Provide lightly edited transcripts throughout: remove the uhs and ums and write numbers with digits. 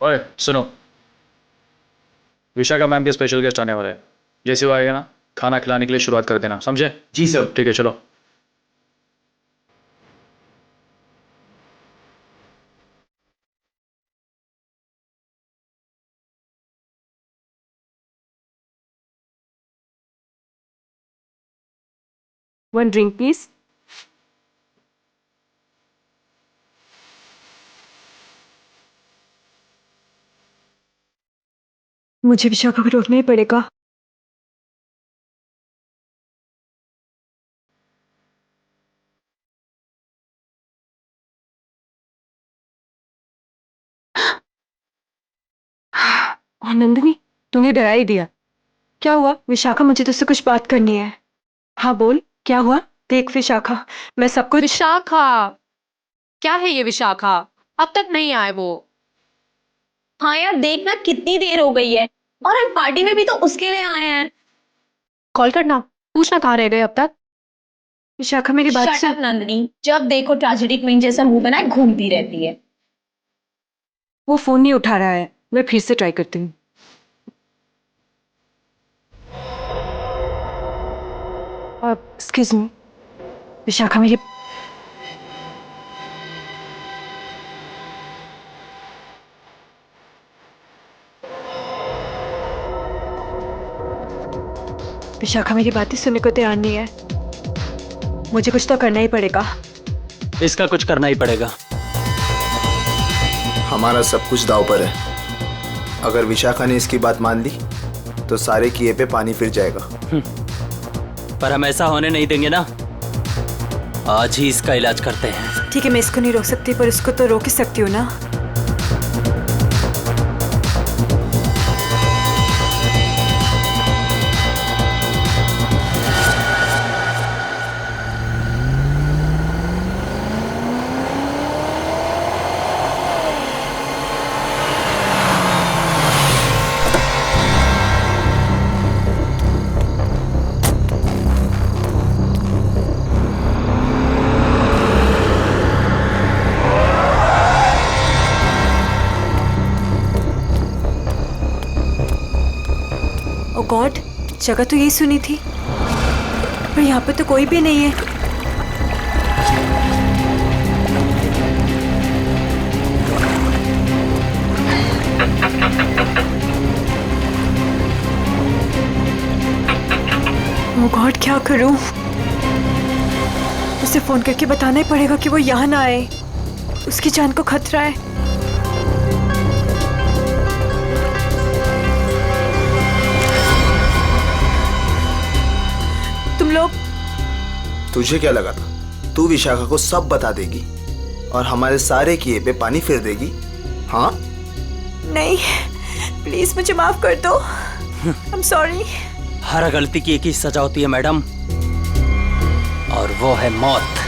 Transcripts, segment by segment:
ओए सुनो, विशाखा मैम के स्पेशल गेस्ट आने वाले हैं। जैसे वो आएगा ना, खाना खिलाने के लिए शुरुआत कर देना, समझे? जी सर। ठीक है, चलो। One drink, please. मुझे विशाखा को रोकना ही पड़ेगा। और नंदिनी, तुम्हें डरा ही दिया। क्या हुआ? विशाखा, मुझे तुझसे कुछ बात करनी है। हाँ बोल, क्या हुआ? देख विशाखा, मैं सब कुछ। विशाखा, क्या है ये विशाखा? अब तक नहीं आए वो। हाँ यार, देखना कितनी देर हो गई है और हम पार्टी में भी तो उसके लिए आए हैं। कॉल करना, पूछना कहाँ रह गए अब तक। विशाखा मेरी बात Shut सुन। up, नंदिनी, जब देखो ट्रेजेडी क्वीन जैसा मुंह बनाए घूमती रहती है। वो फोन नहीं उठा रहा है, मैं फिर से ट्राई करती हूँ। एक्सक्यूज मी, विशाखा मेरी। विशाखा मेरी बातें सुनने को तैयार नहीं है। मुझे कुछ तो करना ही पड़ेगा। इसका कुछ करना ही पड़ेगा। हमारा सब कुछ दांव पर है। अगर विशाखा ने इसकी बात मान ली तो सारे किए पे पानी फिर जाएगा। पर हम ऐसा होने नहीं देंगे ना। आज ही इसका इलाज करते हैं। ठीक है, मैं इसको नहीं रोक सकती, पर उसको तो रोक ही सकती हूँ ना। ओ गॉड, जगह तो यही सुनी थी, पर यहाँ पे तो कोई भी नहीं है। ओ गॉड, क्या करूं? उसे फोन करके बताना ही पड़ेगा कि वो यहाँ ना आए। उसकी जान को खतरा है। तुम लोग। तुझे क्या लगा था तू विशाखा को सब बता देगी और हमारे सारे किए पे पानी फिर देगी? हाँ? नहीं, प्लीज मुझे माफ कर दो। I am sorry. हर गलती की एक ही सजा होती है मैडम, और वो है मौत।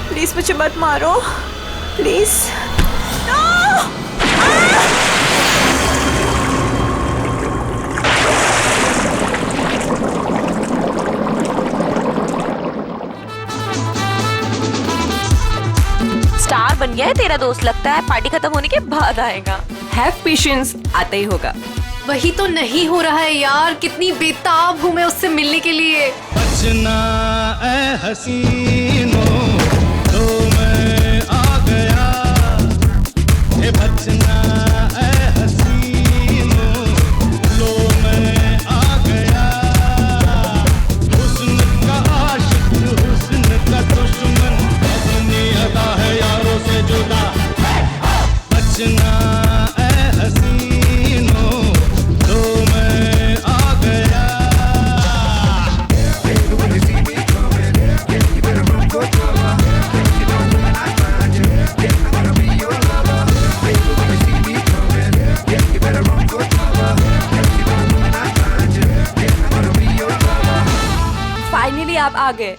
प्लीज मुझे मत मारो, प्लीज। स्टार बन गया है तेरा दोस्त, लगता है पार्टी खत्म होने के बाद आएगा। हैव पेशेंस, आता ही होगा। वही तो नहीं हो रहा है यार, कितनी बेताब हूँ मैं उससे मिलने के लिए। बचना ऐ हसीनो, तो मैं आ गया। ये बचना ऐ हसीनो, लो मैं आ गया। हुस्न का आशिक, हुस्न का दुश्मन, अपनी अदा है यारों से जुदा। बचना ऐ हसीनो, तो मैं आ गया। फाइनली आप आ गए।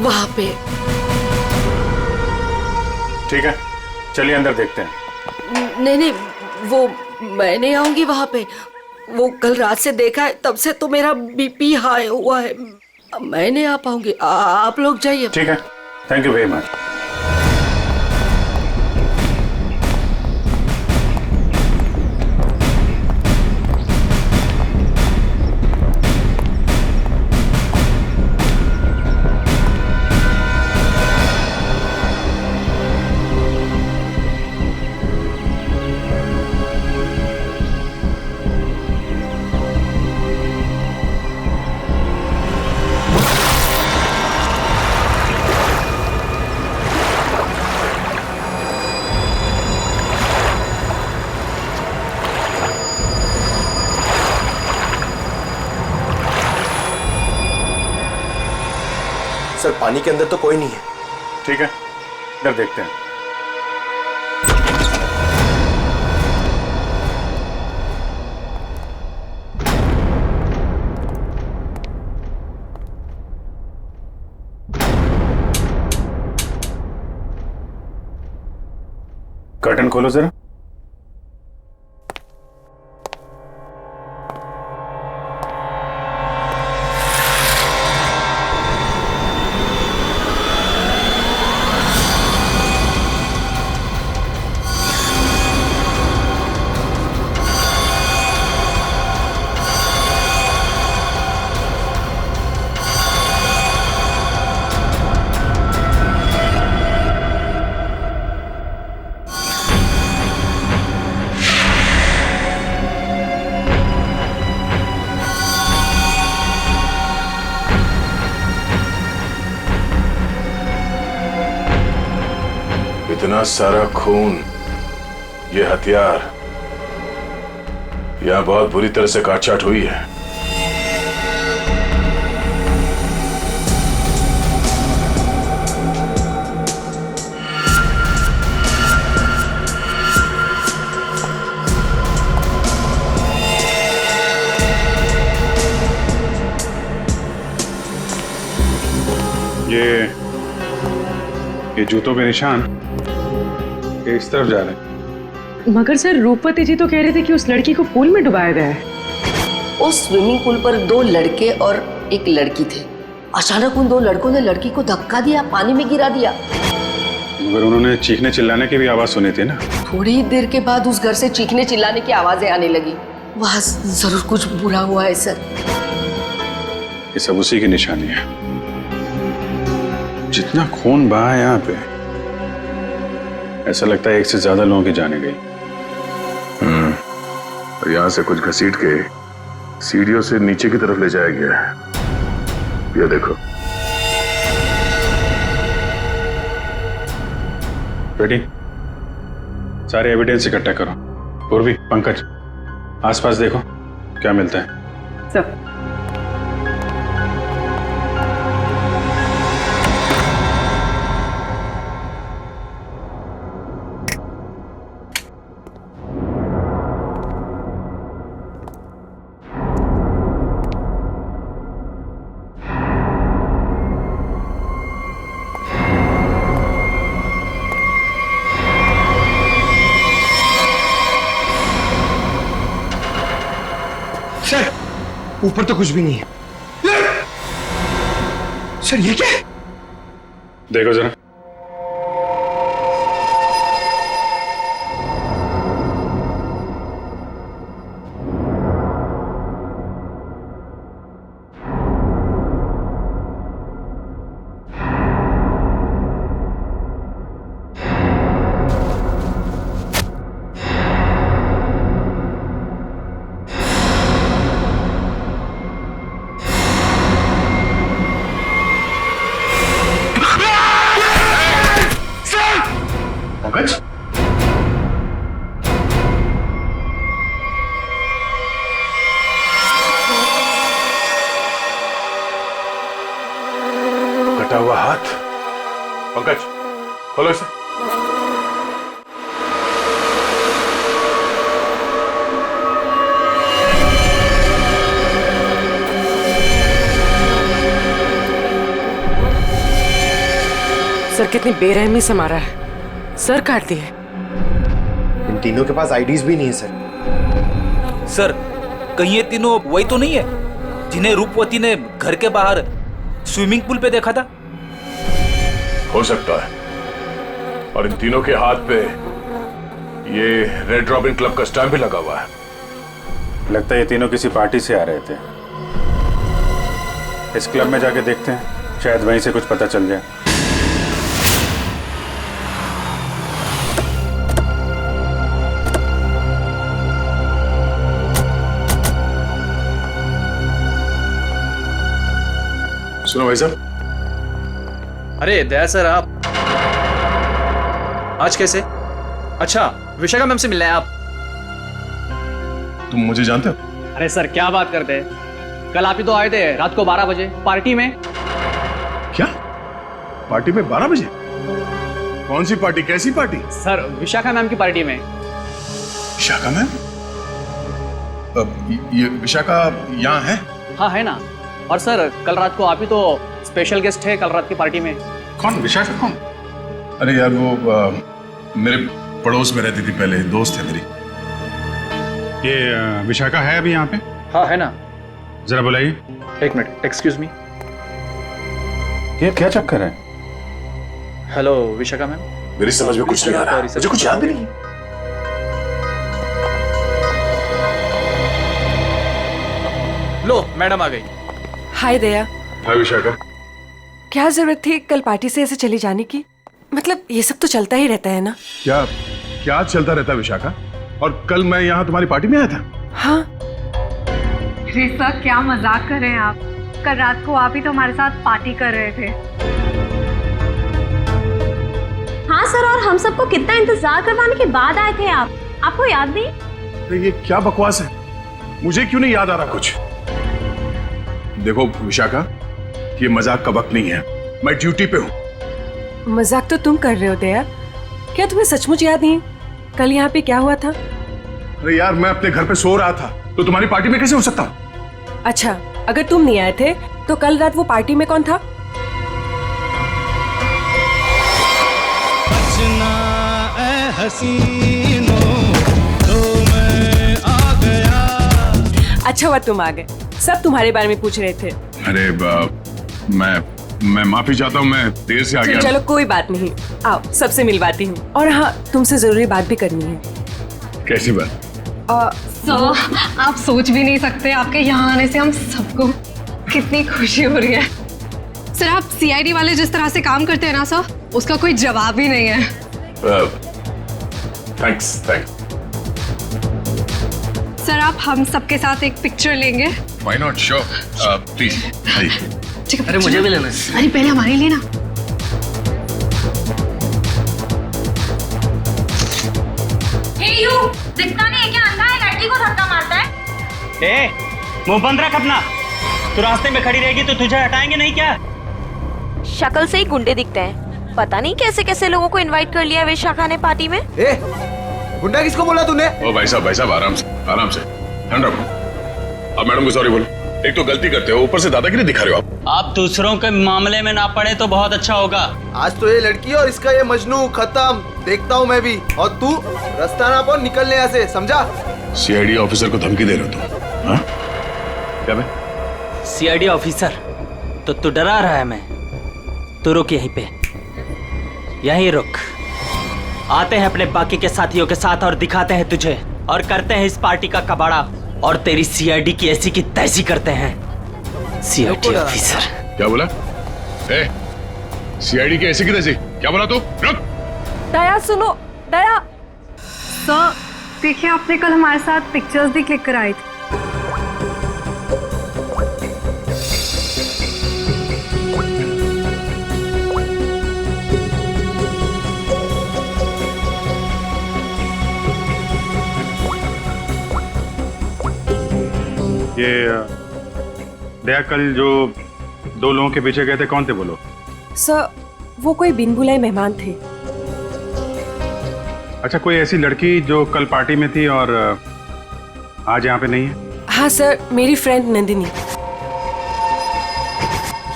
वहां पे। ठीक है, चलिए अंदर देखते हैं। नहीं नहीं, वो मैं नहीं आऊंगी वहां पे। वो कल रात से देखा है, तब से तो मेरा बीपी हाई हुआ है। मैं नहीं आ पाऊंगी, आप लोग जाइए। ठीक है, thank you very much. Sir पानी के अंदर तो कोई नहीं है। ठीक है, इधर देखते हैं। कर्टन खोलो जरा। इतना सारा खून, ये हथियार, यहां बहुत बुरी तरह से काटछाट हुई है। ये जूतों के निशान ये इस तरफ जा रहे हैं। मगर सर रूपवती जी तो कह रहे थे कि उस लड़की को पूल में डुबाया गया है। उस स्विमिंग पूल पर 2 लड़के और एक लड़की थे। अचानक उन 2 लड़कों ने लड़की को धक्का दिया, पानी में गिरा दिया। मगर उन्होंने चीखने चिल्लाने की भी आवाज सुनी थी ना। थोड़ी देर के बाद उस घर से चीखने चिल्लाने की आवाजें आने लगी। वहां जरूर कुछ बुरा हुआ है सर। ये सब उसी की निशानी है। जितना खून बहा है यहाँ पे, ऐसा लगता है 1 से ज्यादा लोगों की जाने गई। और यहाँ से कुछ घसीट के सीढ़ियों से नीचे की तरफ ले जाया गया है। ये देखो। बेटी, सारे एविडेंस इकट्ठा करो। पूर्वी, पंकज, आसपास देखो क्या मिलता है। सब सर ऊपर तो कुछ भी नहीं है। सर ये क्या है? देखो जरा। पंकज, कटा हुआ हाथ। पंकज, खोलो इसे। सर कितनी बेरहमी से मारा है, सर काट दिए। इन तीनों के पास आईडीज भी नहीं है सर। सर कहीं ये तीनों वही तो नहीं है जिन्हें रूपवती ने घर के बाहर स्विमिंग पूल पे देखा था? हो सकता है। और इन तीनों के हाथ पे ये रेड रॉबिन क्लब का स्टैम्प भी लगा हुआ है। लगता है ये तीनों किसी पार्टी से आ रहे थे। इस क्लब में जाके देखते हैं, शायद वहीं से कुछ पता चल जाए। सुनो भाई साहब। अरे दया सर, आप आज कैसे? अच्छा, विशाखा मैम से मिलना है आप? तुम मुझे जानते हो? अरे सर क्या बात करते हैं, कल आप ही तो आए थे रात को 12 बजे पार्टी में। क्या पार्टी में 12 बजे? कौन सी पार्टी, कैसी पार्टी? सर विशाखा मैम की पार्टी में। विशाखा मैम? ये विशाखा यहाँ है? हाँ है ना। और सर कल रात को आप ही तो स्पेशल गेस्ट है कल रात की पार्टी में। कौन विशाखा कौन? अरे यार वो मेरे पड़ोस में रहती थी पहले, दोस्त है मेरी। ये विशाखा है अभी यहाँ पे? हाँ है ना। जरा बुलाइए। एक मिनट, एक्सक्यूज मी। ये क्या चक्कर है? Hello Vishakha ma'am. मेरी समझ में कुछ नहीं आ रहा, मुझे कुछ याद भी नहीं। लो मैडम आ गई। हाय दया, हाय विशाखा। क्या जरूरत थी कल पार्टी से ऐसे चली जाने की? मतलब ये सब तो चलता ही रहता है ना। क्या क्या चलता रहता है विशाखा? और कल मैं यहाँ तुम्हारी पार्टी में आया था। हाँ सर क्या मजाक कर रहे हैं आप? कल रात को आप ही तो हमारे साथ पार्टी कर रहे थे। हाँ सर, और हम सबको कितना इंतजार करवाने के बाद आए थे आप, आपको याद नहीं? अरे ये क्या बकवास है, मुझे क्यों नहीं याद आ रहा कुछ? देखो विशाखा, ये मजाक का वक्त नहीं है, मैं ड्यूटी पे हूँ। मजाक तो तुम कर रहे हो दया, क्या तुम्हें सचमुच याद नहीं कल यहाँ पे क्या हुआ था? अरे यार मैं अपने घर पे सो रहा था, तो तुम्हारी पार्टी में कैसे हो सकता हूँ? अच्छा, अगर तुम नहीं आए थे तो कल रात वो पार्टी में कौन था? बचना ए हसीनो, तो मैं आ गया। अच्छा हुआ तुम आ गए, सब तुम्हारे बारे में पूछ रहे थे। अरे मैं माफी चाहता हूँ, मैं देर से आ गया। चलो कोई बात नहीं, आओ सबसे मिलवाती हूँ। और हाँ, तुमसे जरूरी बात भी करनी है। कैसी बात? सर आप सोच भी नहीं सकते, आपके यहाँ आने से हम सबको कितनी खुशी हो रही है। सर आप सीआईडी वाले जिस तरह से काम करते हैं ना सर, उसका कोई जवाब ही नहीं है। थैंक्स। सर आप हम सबके साथ एक पिक्चर लेंगे? Why not, sure, please. अरे मुझे भी लेना है। अरे पहले हमारे लिए ना। दिखता नहीं है क्या? अंधा है, लड़की को धक्का मारता है। ए, मुंह बंद रख अपना। तू रास्ते में खड़ी रहेगी तो तुझे हटाएंगे नहीं क्या? शक्ल से ही गुंडे दिखते हैं, पता नहीं कैसे कैसे लोगों को इनवाइट कर लिया विशाखा ने पार्टी में। गुंडा किसको बोला तूने? ओ भाई साहब आराम से ठंड रखो। अब मैडम को सॉरी बोलो, एक तो गलती करते हो, ऊपर से दादागिरी दिखा रहे हो आप दूसरों के मामले में ना पड़े तो बहुत अच्छा होगा। आज तो ये लड़की और इसका ये मजनू खत्म, देखता हूँ मैं भी। और तू रास्ता ना पाओ, निकलने यहाँ से, समझा? सीआईडी ऑफिसर को धमकी दे रहे हो तुम? हाँ? क्या बे? सीआईडी ऑफिसर तो तू डरा रहा है? मैं तू रुक यहीं पे, यहीं रुक। आते हैं अपने बाकी के साथियों के साथ और दिखाते हैं तुझे, और करते हैं इस पार्टी का कबाड़ा, और तेरी सीआईडी की ऐसी की तैसी करते हैं। सीआईडी ऑफिसर क्या बोला? सीआईडी की ऐसी की तैसी क्या बोला तू? रुक। दया सुनो, दया। सर देखिए, आपने कल हमारे साथ पिक्चर्स भी क्लिक कराई थी। ये दया कल जो 2 लोगों के पीछे गए थे, कौन थे वो लोग? सर वो कोई बिन बुलाए मेहमान थे। अच्छा, कोई ऐसी लड़की जो कल पार्टी में थी और आज यहाँ पे नहीं है? हाँ सर, मेरी फ्रेंड नंदिनी।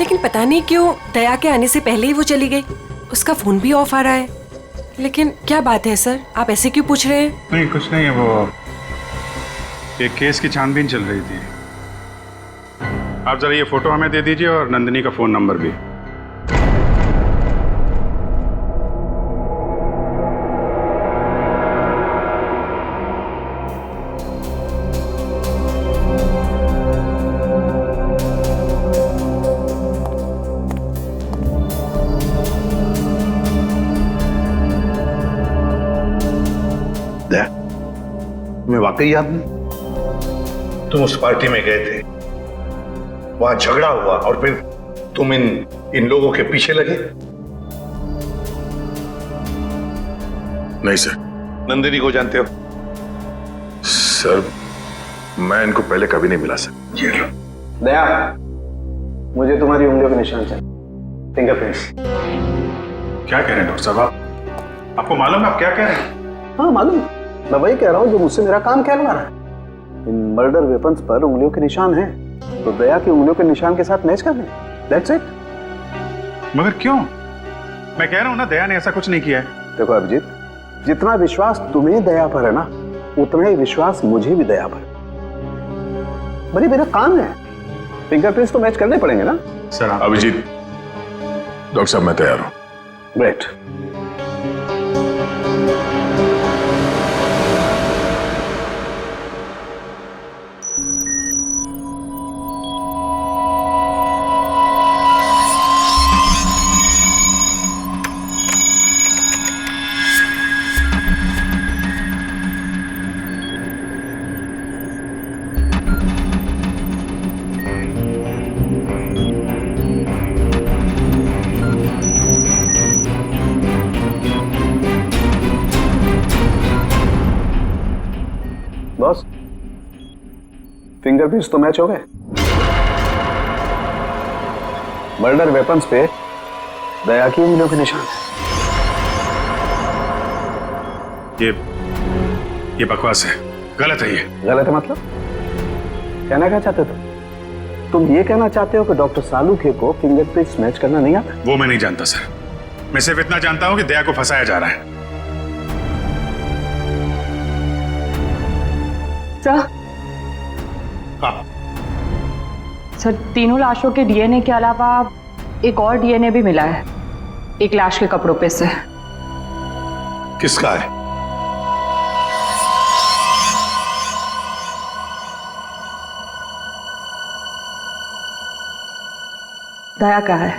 लेकिन पता नहीं क्यों दया के आने से पहले ही वो चली गई। उसका फोन भी ऑफ आ रहा है। लेकिन क्या बात है सर, आप ऐसे क्यों पूछ रहे हैं? नहीं कुछ नहीं है, वो एक केस की छानबीन चल रही थी। आप जरा ये फोटो हमें दे दीजिए और नंदिनी का फोन नंबर भी। तुम्हें वाकई याद नहीं? तुम उस पार्टी में गए थे, वहां झगड़ा हुआ और फिर तुम इन लोगों के पीछे लगे। नहीं सर। नंदिनी को जानते हो? सर मैं इनको पहले कभी नहीं मिला सर। ये लो। दया, मुझे तुम्हारी उंगलियों के निशान चाहिए, फिंगरप्रिंट्स। क्या कह रहे हैं डॉक्टर साहब? आपको मालूम है आप क्या कह रहे हैं? हाँ मालूम, मैं वही कह रहा हूँ जो मुझसे मेरा काम कहलवा रहा है। इन मर्डर वेपन्स पर उंगलियों के निशान हैं, तो दया की उंगलियों के निशान के साथ मैच कर लें। That's it. मगर क्यों? मैं कह रहा हूं ना, दया ने ऐसा कुछ नहीं किया है। देखो अभिजीत, जितना विश्वास तुम्हें दया पर है ना, उतना ही विश्वास मुझे भी दया पर। बड़ी मेरा काम है, फिंगरप्रिंट्स तो मैच करने पड़ेंगे ना। सर अभिजीत, डॉक्टर साहब मैं तैयार हूं। ग्रेट। बॉस, फिंगरप्रिंट्स तो मैच हो गए। मर्डर वेपन्स पे दया की उंगलियों के निशान है। ये बकवास है, गलत है। ये गलत है मतलब? कहना क्या चाहते हो तुम? ये कहना चाहते हो कि डॉक्टर सालूखे को फिंगरप्रिंट्स मैच करना नहीं आता? वो मैं नहीं जानता सर, मैं सिर्फ इतना जानता हूं कि दया को फंसाया जा रहा है। सर, तीनों लाशों के डीएनए के अलावा एक और डीएनए भी मिला है, एक लाश के कपड़ों पे से। किसका है? दया का है।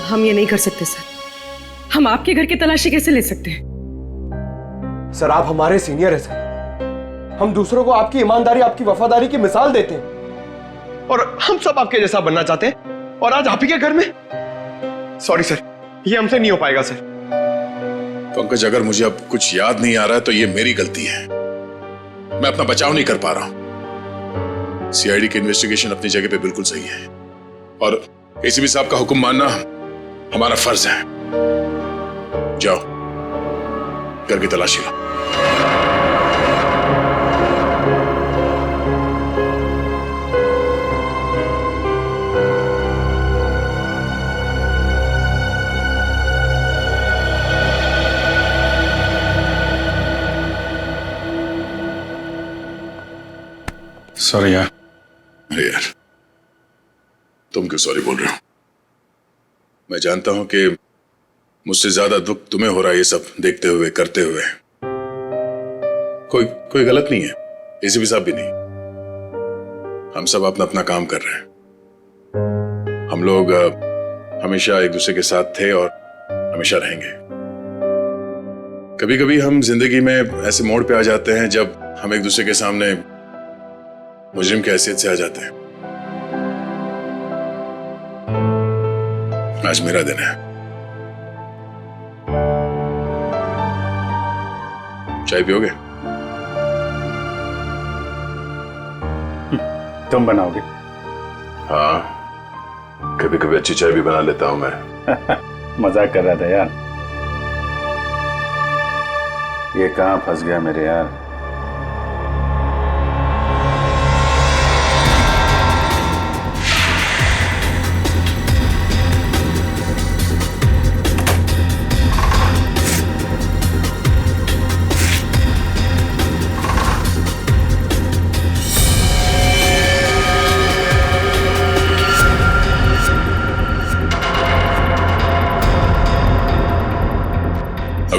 हम ये नहीं कर सकते सर। हम आपके घर की तलाशी कैसे ले सकते हैं? सर आप हमारे सीनियर हैं सर, हम दूसरों को आपकी ईमानदारी, आपकी वफादारी की मिसाल देते हैं, और हम सब आपके जैसा बनना चाहते हैं, और आज आप ही के घर में। सॉरी सर, ये हमसे नहीं हो पाएगा सर। पंकज, अगर मुझे अब कुछ याद नहीं आ रहा है तो ये मेरी गलती है। मैं अपना बचाव नहीं कर पा रहा हूं। सीआईडी की इन्वेस्टिगेशन अपनी जगह पे बिल्कुल सही है, और एसीपी साहब का हुक्म मानना हमारा फर्ज है। जाओ, घर की तलाशी लो। सॉरी यार। अरे यार, तुम क्यों सॉरी बोल रहे हो? मैं जानता हूं कि मुझसे ज्यादा दुख तुम्हें हो रहा है ये सब देखते हुए, करते हुए। कोई गलत नहीं है, एसीपी साहब भी नहीं। हम सब अपना अपना काम कर रहे हैं। हम लोग हमेशा एक दूसरे के साथ थे और हमेशा रहेंगे। कभी कभी हम जिंदगी में ऐसे मोड़ पे आ जाते हैं जब हम एक दूसरे के सामने मुजरिम की हैसियत से आ जाते हैं। आज मेरा दिन है। चाय पियोगे? तुम बनाओगे? हाँ, कभी कभी अच्छी चाय भी बना लेता हूं मैं। मजाक कर रहा था यार। ये कहां फंस गया मेरे यार।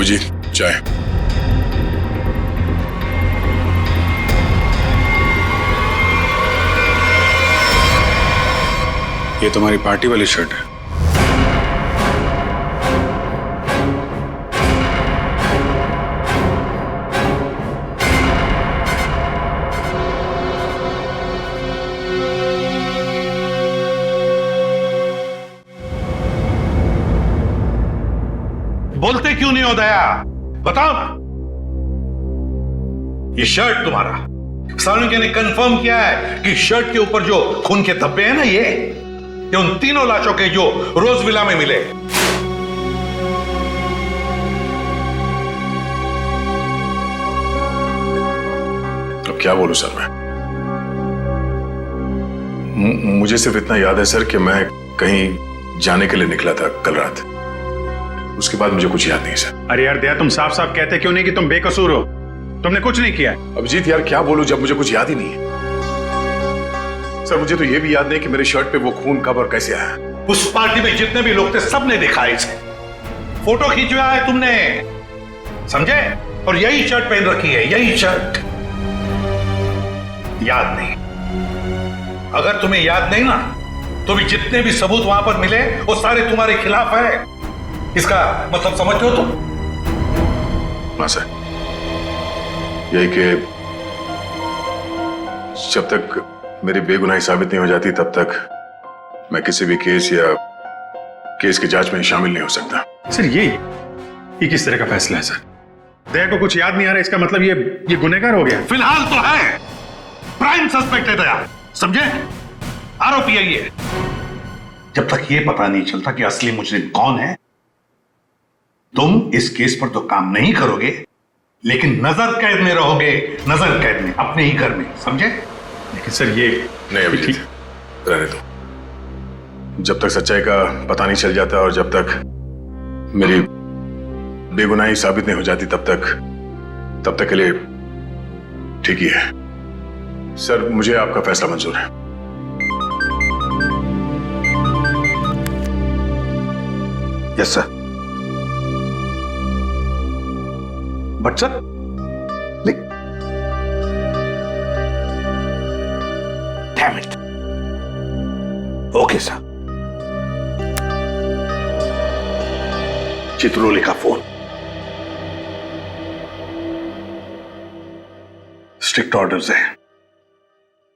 अभिजीत, चाय। ये तुम्हारी पार्टी वाली शर्ट है। बोलते क्यों नहीं हो दया? बताओ ना। ये शर्ट तुम्हारा, सालुंके ने कंफर्म किया है कि शर्ट के ऊपर जो खून के धब्बे हैं ना, ये उन तीनों लाशों के जो रोज विला में मिले। अब क्या बोलूं सर मैं? मुझे सिर्फ इतना याद है सर कि मैं कहीं जाने के लिए निकला था कल रात। उसके बाद मुझे कुछ याद नहीं सर। अरे यार दया, तुम साफ साफ कहते क्यों नहीं कि तुम बेकसूर हो? तुमने कुछ नहीं किया। अभिजीत यार क्या बोलूं जब मुझे कुछ याद ही नहीं है। सर मुझे तो यह भी याद नहीं कि मेरे शर्ट पे वो खून कब और कैसे आया। उस पार्टी में जितने भी लोग थे सबने देखा है इसे। फोटो खींचवाया है तुमने, समझे? और यही शर्ट पहन रखी है, यही शर्ट। याद नहीं? अगर तुम्हें याद नहीं ना, तो भी जितने भी सबूत वहां पर मिले वो सारे तुम्हारे खिलाफ है। इसका मतलब समझते हो तुम? हाँ सर, यही कि जब तक मेरी बेगुनाही साबित नहीं हो जाती तब तक मैं किसी भी केस या केस की जांच में शामिल नहीं हो सकता। सर ये किस तरह का फैसला है सर? दया को कुछ याद नहीं आ रहा, इसका मतलब ये गुनहगार हो गया? फिलहाल तो है, प्राइम सस्पेक्ट है दया, समझे? आरोपी है ये। जब तक ये पता नहीं चलता कि असली मुजरिम कौन है, तुम इस केस पर तो काम नहीं करोगे, लेकिन नजर कैद में रहोगे, नजर कैद में, अपने ही घर में, समझे? लेकिन सर ये नहीं अभिजीत, रहने दो। जब तक सच्चाई का पता नहीं चल जाता और जब तक मेरी बेगुनाही साबित नहीं हो जाती तब तक के लिए ठीक ही है। सर मुझे आपका फैसला मंजूर है। Yes sir. But sir, damn it. Okay sir. Chitrole का फोन। स्ट्रिक्ट ऑर्डर्स है,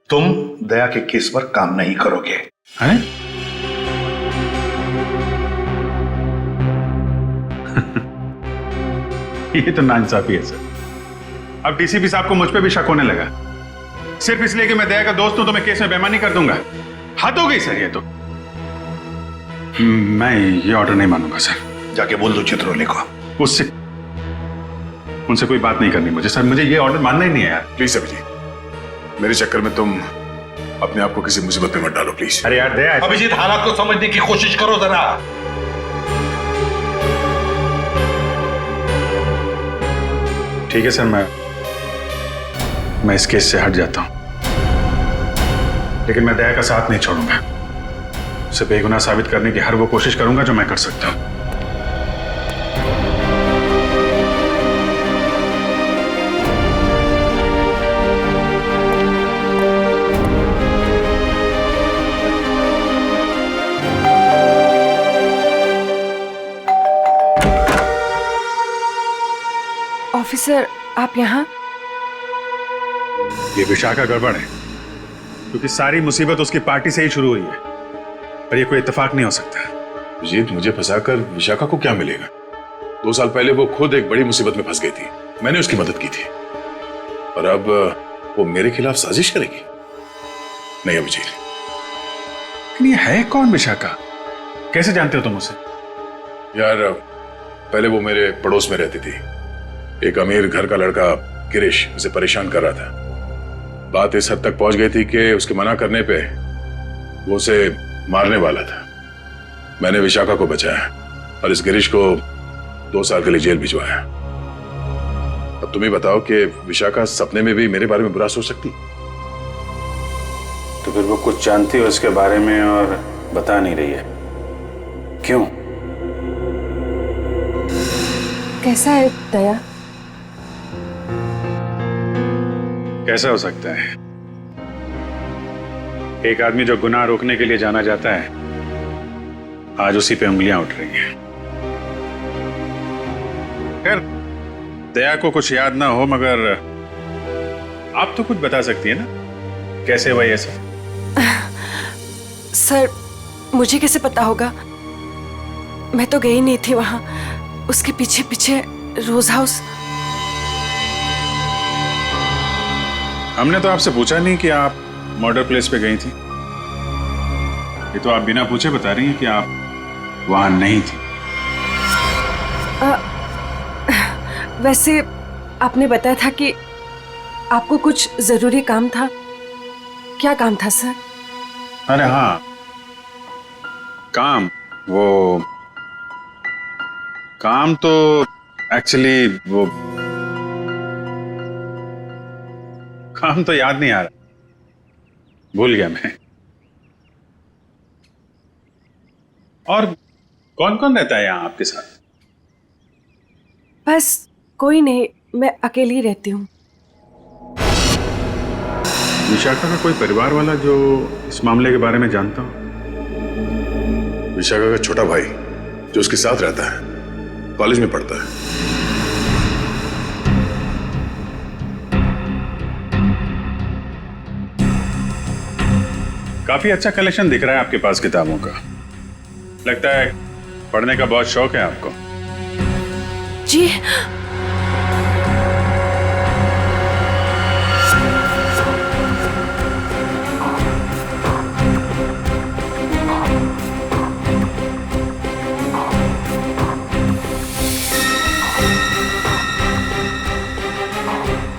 तुम दया के केस पर काम नहीं करोगे। हैं? ये तो नाइंसाफी है सर। अब डीसीपी साहब को मुझ पे भी शक होने लगा, सिर्फ इसलिए कि मैं दया का दोस्त हूं तो मैं केस में बेईमानी कर दूंगा। हद हो गई सर ये तो। मैं ये ऑर्डर नहीं मानूंगा सर। जाके बोल दो चित्रोले को। उनसे कोई बात नहीं करनी मुझे सर, मुझे ये ऑर्डर मानना ही नहीं है यार। प्लीज अभिजीत, मेरे चक्कर में तुम अपने आप को किसी मुसीबत में मत डालो प्लीज। अरे यार दया, अभिजीत हालात को समझने की कोशिश करो जरा। ठीक है सर, मैं इस केस से हट जाता हूं, लेकिन मैं दया का साथ नहीं छोड़ूंगा। उसे बेगुनाह साबित करने की हर वो कोशिश करूंगा जो मैं कर सकता हूं। ऑफिसर, आप यहाँ? ये विशाखा गड़बड़ है, क्योंकि सारी मुसीबत उसकी पार्टी से ही शुरू हुई है और ये कोई इत्तेफाक नहीं हो सकता। अभिजीत, मुझे फंसाकर विशाखा को क्या मिलेगा? 2 साल पहले वो खुद एक बड़ी मुसीबत में फंस गई थी, मैंने उसकी मदद की थी, और अब वो मेरे खिलाफ साजिश करेगी? नहीं अभिजीत। लेकिन ये है कौन विशाखा? कैसे जानते हो तुम उसे? यार पहले वो मेरे पड़ोस में रहती थी। एक अमीर घर का लड़का गिरीश उसे परेशान कर रहा था। बात इस हद तक पहुंच गई थी कि उसके मना करने पे वो उसे मारने वाला था। मैंने विशाखा को बचाया और इस गिरीश को 2 साल के लिए जेल भिजवाया। अब तुम ही बताओ कि विशाखा सपने में भी मेरे बारे में बुरा सोच सकती? तो फिर वो कुछ जानती है उसके बारे में और बता नहीं रही है, क्यों? कैसा है दया? कैसा हो सकता है? एक आदमी जो गुनाह रोकने के लिए जाना जाता है, आज उसी पे उंगलियां उठ रही हैं। खैर, दया को कुछ याद ना हो, मगर आप तो कुछ बता सकती है ना, कैसे हुआ ये सब? सर, मुझे कैसे पता होगा? मैं तो गई नहीं थी वहां, उसके पीछे पीछे रोज हाउस। हमने तो आपसे पूछा नहीं कि आप मर्डर प्लेस पे गई थी। ये तो आप बिना पूछे बता रही हैं कि आप वहां नहीं थी। वैसे आपने बताया था कि आपको कुछ जरूरी काम था। क्या काम था सर? अरे हाँ, काम तो एक्चुअली वो काम तो याद नहीं आ रहा, भूल गया मैं। और कौन कौन रहता है यहाँ आपके साथ? बस कोई नहीं, मैं अकेली रहती हूँ। विशाखा का कोई परिवार वाला जो इस मामले के बारे में जानता हो? विशाखा का छोटा भाई जो उसके साथ रहता है, कॉलेज में पढ़ता है। काफी अच्छा कलेक्शन दिख रहा है आपके पास किताबों का। लगता है पढ़ने का बहुत शौक है आपको। जी।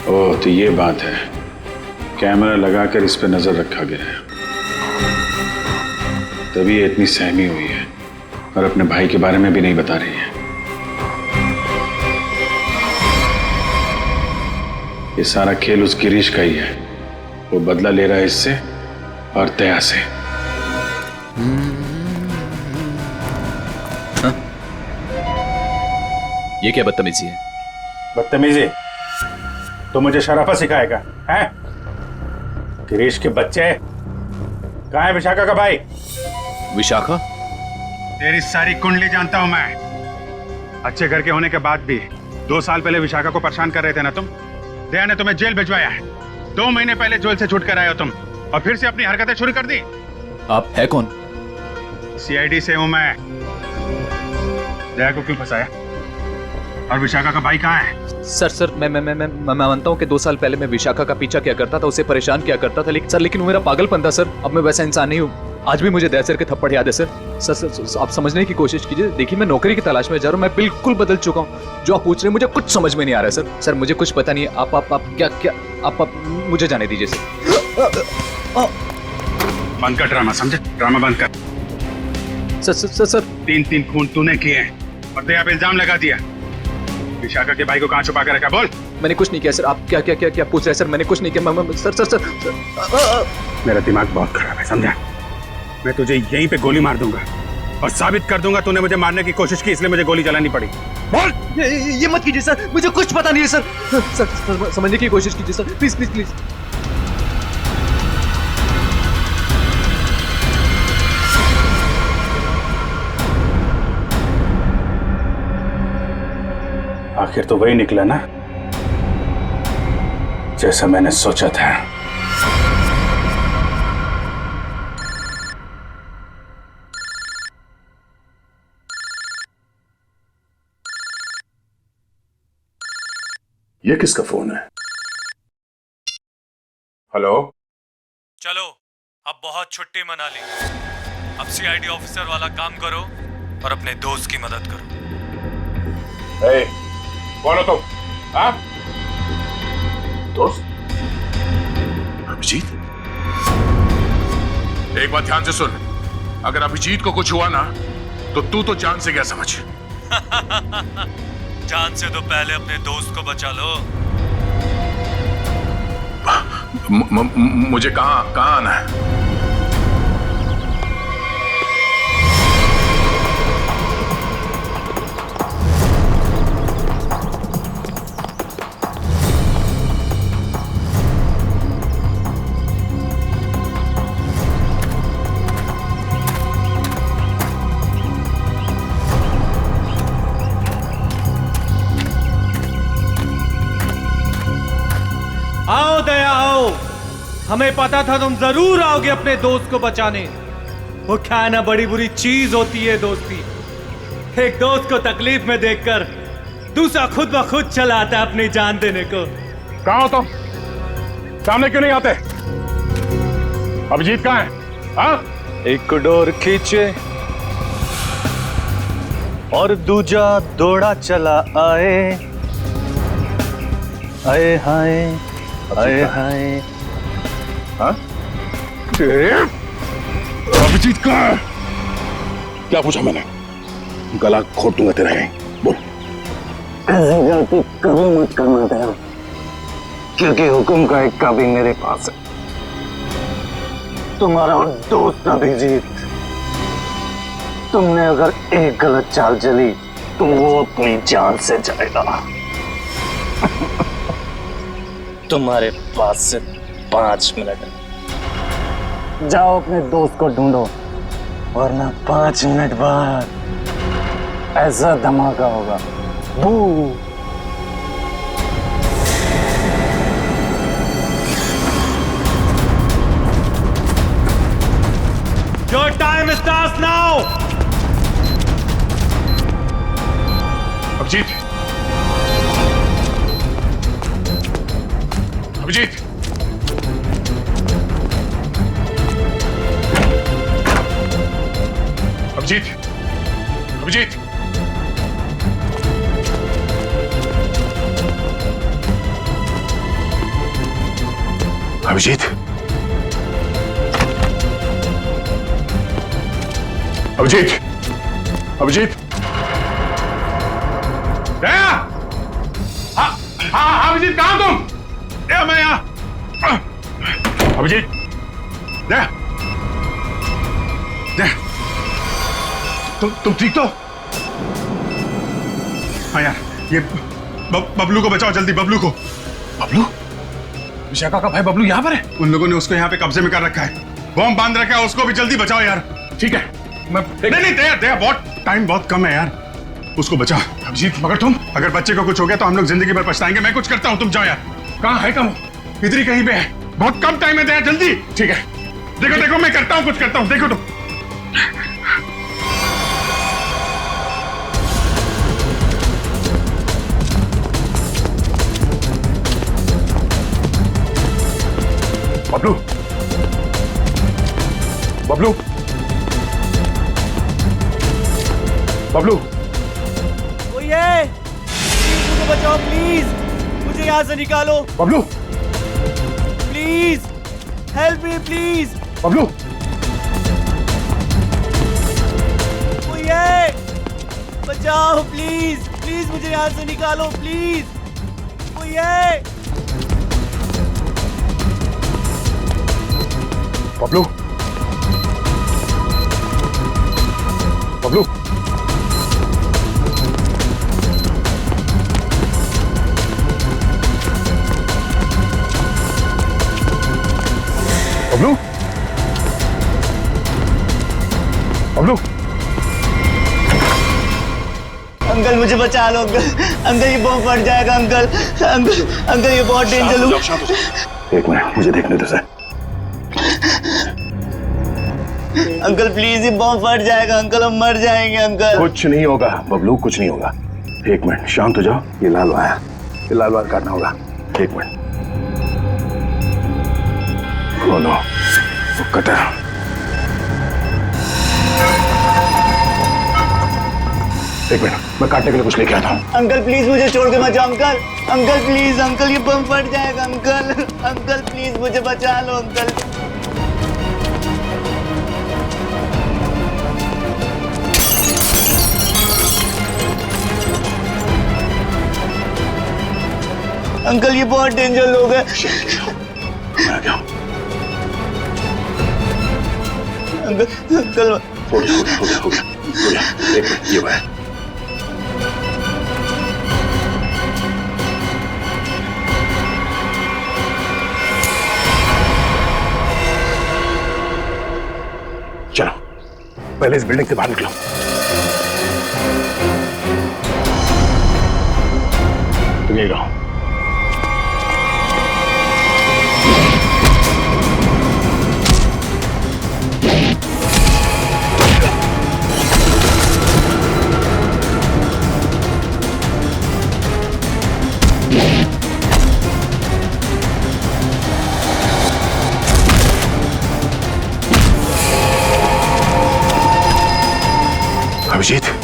ओह, तो ये बात है। कैमरा लगाकर इस पे नजर रखा गया है, तभी ये इतनी सहमी हुई है और अपने भाई के बारे में भी नहीं बता रही है। ये सारा खेल उस गिरीश का ही है। वो बदला ले रहा है इससे और दया से। ये क्या बदतमीजी है? बदतमीजी? तो मुझे शराफत सिखाएगा हैं? गिरीश के बच्चे। कहाँ है विशाखा का भाई? विशाखा? तेरी सारी कुंडली जानता हूं मैं। अच्छे घर के होने के बाद भी 2 साल पहले विशाखा को परेशान कर रहे थे ना तुम। दया ने तुम्हें जेल भिजवाया है। 2 महीने पहले जेल से छूट कर आए हो तुम, और फिर से अपनी हरकतें शुरू कर दी। आप है कौन? सीआईडी से हूं मैं। दया को क्यों फंसाया? और विशाखा का भाई कहाँ है? सर मैं मानता हूँ कि 2 साल पहले मैं विशाखा का पीछा किया करता था, उसे परेशान किया करता था, लेकिन वो मेरा पागलपन था सर। अब मैं वैसा इंसान नहीं हूँ। आज भी मुझे दया सर के थप्पड़ याद है सर। सर आप समझने की कोशिश कीजिए। देखिए, मैं नौकरी की तलाश में जा रहा हूँ। मैं बिल्कुल बदल चुका हूँ। जो आप पूछ रहे हैं मुझे कुछ समझ में नहीं आ रहा है सर। सर मुझे कुछ पता नहीं है। आप क्या आप मुझे जाने दीजिए सर। बंद कर ड्रामा, समझे? ड्रामा बंद कर। सर 3 खून तूने किए हैं और दया पे इल्जाम लगा दिया। विशाखा के भाई को कहाँ छुपा कर रखा? बोल। मैंने कुछ नहीं किया सर। आप क्या पूछ रहे हैं सर? मैंने कुछ नहीं किया। सर मेरा दिमाग बहुत खराब है, समझा? मैं तुझे यहीं पे गोली मार दूंगा और साबित कर दूंगा तूने मुझे मारने की कोशिश की, इसलिए मुझे गोली चलानी पड़ी। बोल। ये मत कीजिए सर, मुझे कुछ पता नहीं है सर। सर समझने की कोशिश कीजिए सर, प्लीज। आखिर तो वही निकला ना, जैसा मैंने सोचा था। ये किसका फोन है? हेलो? चलो, अब बहुत छुट्टी मना ली। अब सीआईडी ऑफिसर वाला काम करो और अपने दोस्त की मदद करो। कौन हो तुम? हाँ? दोस्त? अभिजीत? एक बात ध्यान से सुन, अगर अभिजीत को कुछ हुआ ना तो तू तो जान से गया समझ। जान से तो पहले अपने दोस्त को बचा लो। मुझे कहाँ आना है? हमें पता था तुम जरूर आओगे अपने दोस्त को बचाने। वो क्या है ना, बड़ी बुरी चीज होती है दोस्ती। एक दोस्त को तकलीफ में देखकर दूसरा खुद ब खुद चला आता है अपनी जान देने को। कहाँ हो तुम? सामने क्यों नहीं आते? अभिजीत कहाँ है? हाँ? एक डोर खींचे और दूजा दौड़ा चला आए, आए हाय आए हाय। हाँ? अभिजीत कहाँ है? क्या पूछा मैंने? गला घोट दूंगा तेरा यहीं। बोल। ऐसी गलती कभी मत करना दया, क्योंकि हुक्म का एक काबी मेरे पास है। तुम्हारा दोस्त अभिजीत, तुमने अगर एक गलत चाल चली तो वो अपनी जान से जाएगा। तुम्हारे पास से 5 मिनट। जाओ अपने दोस्त को ढूंढो, वरना 5 मिनट बाद ऐसा धमाका होगा। बू। Your time starts now. Abhijit, Abhijit, Abhijit, Abhijit, Abhijit, Abhijit, Abhijit, दया! हाँ, हाँ, अभिजीत कहाँ तुम? दया, मैं यहाँ। अभिजीत, दया, दया, तुम ठीक तो? हाँ यार, ये बबलू को बचाओ जल्दी, बबलू को। बबलू? विशाखा का भाई बबलू यहाँ पर है? उन लोगों ने उसको यहाँ पे कब्जे में कर रखा है, बम बांध रखा है, उसको भी जल्दी बचाओ यार। ठीक है, मैं नहीं दया, बहुत टाइम बहुत कम है यार, उसको बचाओ। अभिजीत, मगर तुम, अगर बच्चे को कुछ हो गया तो हम लोग जिंदगी भर पछताएंगे। मैं कुछ करता हूँ, तुम जाओ यार। कहाँ है? कम इधर ही कहीं पे है, बहुत कम टाइम है दया, जल्दी। ठीक है, देखो देखो मैं करता हूँ, कुछ करता हूँ, देखो तुम। बबलू, बबलू, बबलू, ये मुझे बचाओ प्लीज, मुझे यहाँ से निकालो। Bablu, please help me please. Bablu, ये बचाओ प्लीज, प्लीज मुझे यहाँ से निकालो प्लीज। ये बबलू, बबलू, बबलू, बबलू, अंकल मुझे बचा लो अंकल, अंकल ये बम फट जाएगा अंकल, अंकल अंकल ये बहुत डेंजर हो। एक मिनट मुझे देखने दो सर। अंकल प्लीज ये बम फट जाएगा अंकल, हम मर जाएंगे अंकल। कुछ नहीं होगा बबलू, कुछ नहीं होगा। एक मिनट शांत हो जाओ, ये लाल वायर, ये लाल वायर काटना होगा। एक मिनट। नो नो, वो कटा। एक मिनट, मैं काटने के लिए कुछ लेके आता हूँ। अंकल प्लीज मुझे छोड़ के मत जाओ अंकल, अंकल प्लीज अंकल ये बम फट जाएगा अंकल, अंकल प्लीज मुझे बचा लो अंकल। अंकल ये बहुत डेंजर लोग हैं। मैं क्या? अंकल अंकल हो गया। एक मिनट, ये वायर। चलो पहले इस बिल्डिंग से बाहर निकलो। तुम यही रहो। अभिजीत,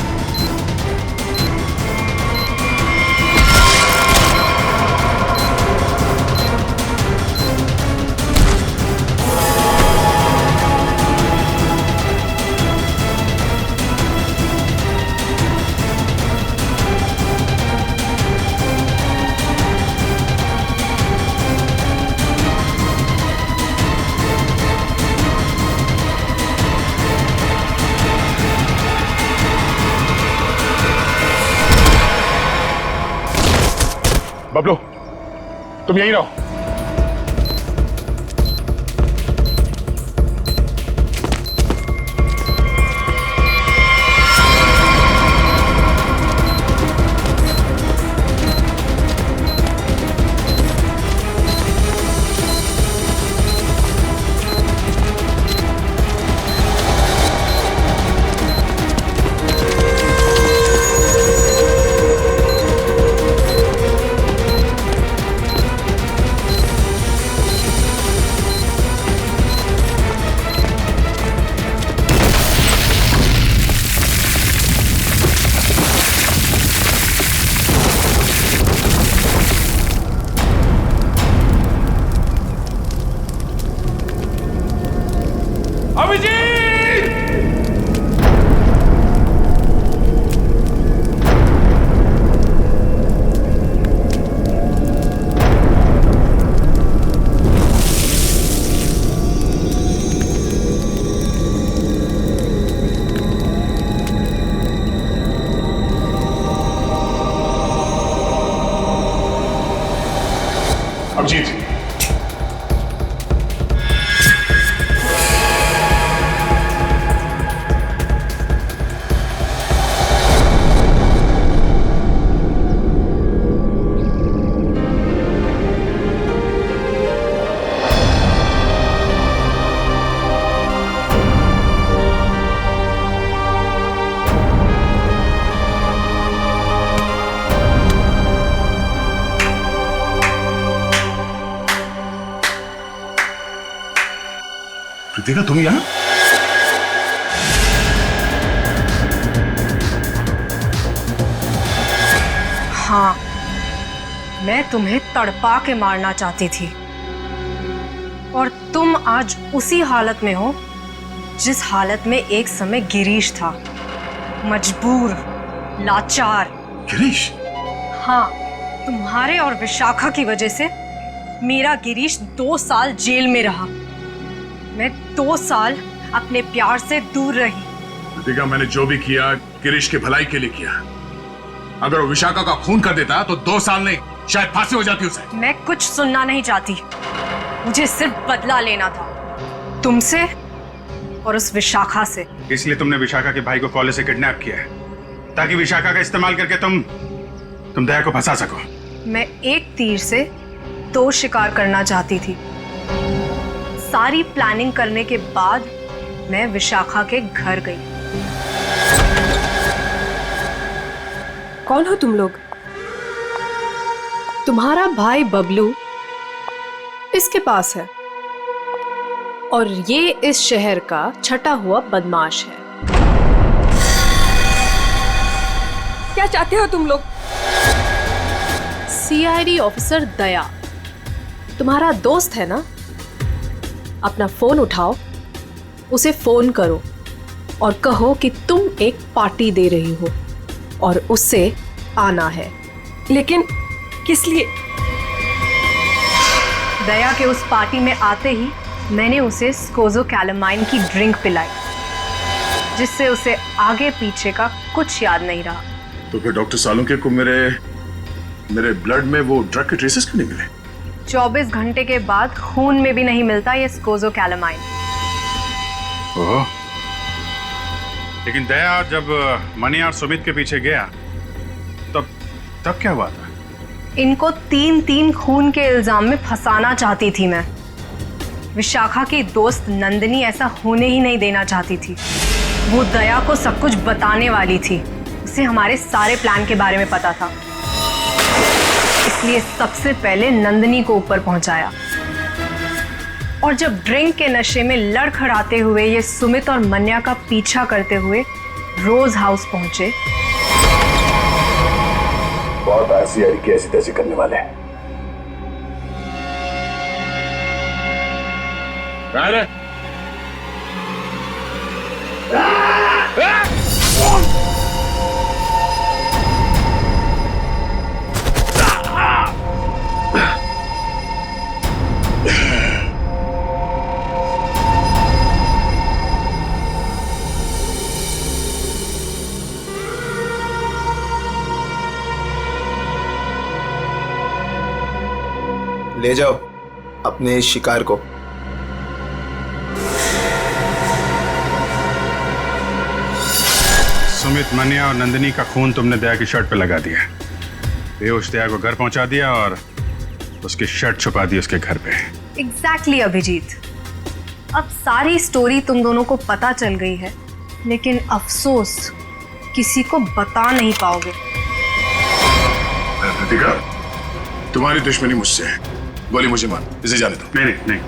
बबलू तुम यहीं रहो। अभिजीत, कृतिका तुम यहाँ? हाँ, मैं तुम्हें तड़पा के मारना चाहती थी और तुम आज उसी हालत में हो जिस हालत में एक समय गिरीश था, मजबूर, लाचार। गिरीश? हाँ, तुम्हारे और विशाखा की वजह से मेरा गिरीश 2 साल जेल में रहा। मैं 2 साल अपने प्यार से दूर रही। कृतिका, मैंने जो भी किया गिरीश की भलाई के लिए किया। अगर वो विशाखा का खून कर देता तो 2 साल नहीं, शायद फांसी हो जाती उसे। मैं कुछ सुनना नहीं चाहती, मुझे सिर्फ बदला लेना था, तुमसे और उस विशाखा से। इसलिए तुमने विशाखा के भाई को कॉलेज से किडनैप किया है, ताकि विशाखा का इस्तेमाल करके तुम दया को फंसा सको। मैं एक तीर से 2 शिकार करना चाहती थी। सारी प्लानिंग करने के बाद मैं विशाखा के घर गई। कौन हो तुम लोग? तुम्हारा भाई बबलू इसके पास है और ये इस शहर का छटा हुआ बदमाश है। क्या चाहते हो तुम लोग? सीआईडी ऑफिसर दया तुम्हारा दोस्त है ना? अपना फोन उठाओ, उसे फोन करो और कहो कि तुम एक पार्टी दे रही हो और उससे आना है। लेकिन किस लिए? दया के उस पार्टी में आते ही मैंने उसे स्कोज़ोकैलामाइन की ड्रिंक पिलाई, जिससे उसे आगे पीछे का कुछ याद नहीं रहा। तो फिर डॉक्टर सालुंके को मेरे ब्लड में वो ड्रग के ट्रेसेस क्यों नहीं मिले? 24 घंटे के बाद खून में भी नहीं मिलता ये स्कोज़ोकैलामाइन। ओह, लेकिन दया जब मनी और सुमित के पीछे गया तब क्या हुआ था? इनको 3 खून के इल्जाम में फंसाना चाहती थी मैं। विशाखा की दोस्त नंदिनी ऐसा होने ही नहीं देना चाहती थी। वो दया को सब कुछ बताने वाली थी, उसे हमारे सारे प्लान के बारे में पता था। इसलिए सबसे पहले नंदिनी को ऊपर पहुंचाया और जब ड्रिंक के नशे में लड़खड़ाते हुए ये सुमित और मन्या का पीछा करते हुए रोज हाउस पहुंचे। बहुत ऐसी ऐसी तैसी करने वाले हैं। ले जाओ अपने शिकार को। सुमित, मन्या और नंदिनी का खून तुमने दया की शर्ट पे लगा दिया। बेहोश दया को घर पहुंचा दिया और उसकी शर्ट छुपा दी उसके घर पे। एग्जैक्टली अभिजीत, अब सारी स्टोरी तुम दोनों को पता चल गई है, लेकिन अफसोस किसी को बता नहीं पाओगे। कृतिका, तुम्हारी दुश्मनी मुझसे है। गोली मुझे मार, इसे जाने दो। नहीं नहीं नहीं,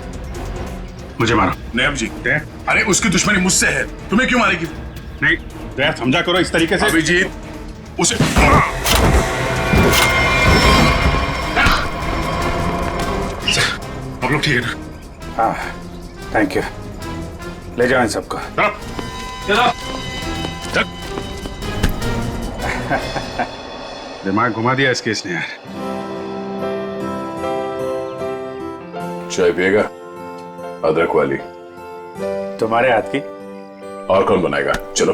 मुझे मारो। नहीं अभिजीत, अरे उसकी दुश्मनी मुझसे है, तुम्हें क्यों मारेगी? नहीं दया, समझा करो इस तरीके से। अभिजीत, उसे आप लोग ठीक है ना? हाँ, थैंक यू। ले जाओ इन सबको। दिमाग घुमा दिया इस केस ने यार। चाय पिएगा? अदरक वाली। तुम्हारे हाथ की। और कौन बनाएगा? चलो।